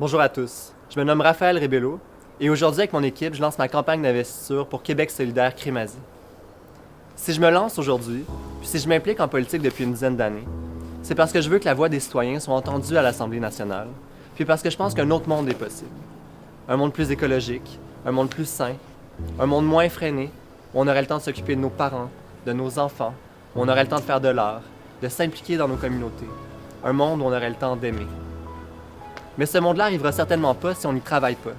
Bonjour à tous, je me nomme Raphaël Rebello et aujourd'hui avec mon équipe, je lance ma campagne d'investiture pour Québec solidaire Crémazie. Si je me lance aujourd'hui, puis si je m'implique en politique depuis une dizaine d'années, c'est parce que je veux que la voix des citoyens soit entendue à l'Assemblée nationale, puis parce que je pense qu'un autre monde est possible. Un monde plus écologique, un monde plus sain, un monde moins effréné, où on aurait le temps de s'occuper de nos parents, de nos enfants, où on aurait le temps de faire de l'art, de s'impliquer dans nos communautés. Un monde où on aurait le temps d'aimer. Mais ce monde-là arrivera certainement pas si on n'y travaille pas.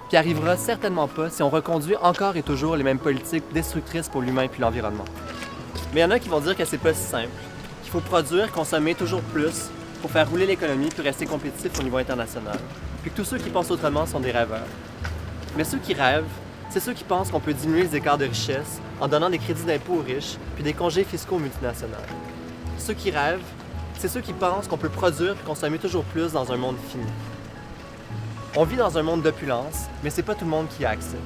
Puis arrivera certainement pas si on reconduit encore et toujours les mêmes politiques destructrices pour l'humain puis l'environnement. Mais il y en a qui vont dire que c'est pas si simple, qu'il faut produire, consommer toujours plus pour faire rouler l'économie puis rester compétitif au niveau international. Puis que tous ceux qui pensent autrement sont des rêveurs. Mais ceux qui rêvent, c'est ceux qui pensent qu'on peut diminuer les écarts de richesse en donnant des crédits d'impôt aux riches puis des congés fiscaux aux multinationales. Ceux qui rêvent, c'est ceux qui pensent qu'on peut produire et consommer toujours plus dans un monde fini. On vit dans un monde d'opulence, mais c'est pas tout le monde qui y a accès.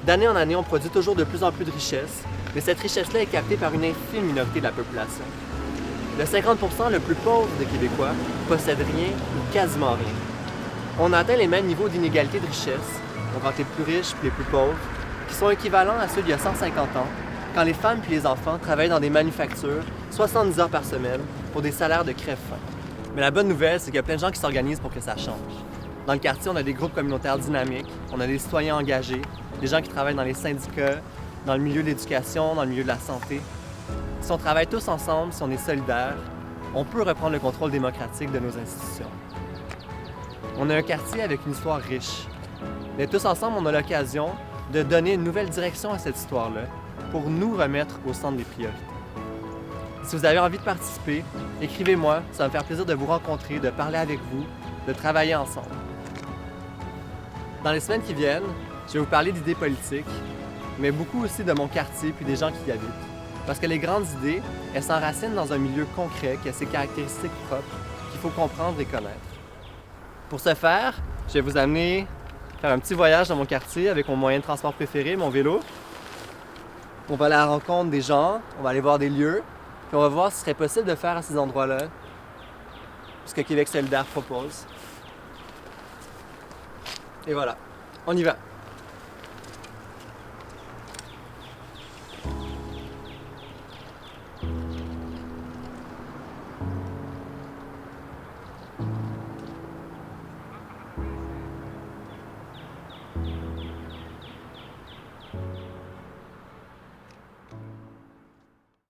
D'année en année, on produit toujours de plus en plus de richesses, mais cette richesse-là est captée par une infime minorité de la population. Le 50% le plus pauvre des Québécois possède rien ou quasiment rien. On atteint les mêmes niveaux d'inégalité de richesse, donc entre les plus riches et les plus pauvres, qui sont équivalents à ceux d'il y a 150 ans, quand les femmes et les enfants travaillent dans des manufactures 70 heures par semaine pour des salaires de crève-faim. Mais la bonne nouvelle, c'est qu'il y a plein de gens qui s'organisent pour que ça change. Dans le quartier, on a des groupes communautaires dynamiques, on a des citoyens engagés, des gens qui travaillent dans les syndicats, dans le milieu de l'éducation, dans le milieu de la santé. Si on travaille tous ensemble, si on est solidaires, on peut reprendre le contrôle démocratique de nos institutions. On a un quartier avec une histoire riche. Mais tous ensemble, on a l'occasion de donner une nouvelle direction à cette histoire-là pour nous remettre au centre des priorités. Si vous avez envie de participer, écrivez-moi, ça va me faire plaisir de vous rencontrer, de parler avec vous, de travailler ensemble. Dans les semaines qui viennent, je vais vous parler d'idées politiques, mais beaucoup aussi de mon quartier puis des gens qui y habitent. Parce que les grandes idées, elles s'enracinent dans un milieu concret qui a ses caractéristiques propres qu'il faut comprendre et connaître. Pour ce faire, je vais vous amener faire un petit voyage dans mon quartier avec mon moyen de transport préféré, mon vélo. On va aller à la rencontre des gens, on va aller voir des lieux, puis on va voir ce serait possible de faire à ces endroits-là ce que Québec solidaire propose. Et voilà, on y va.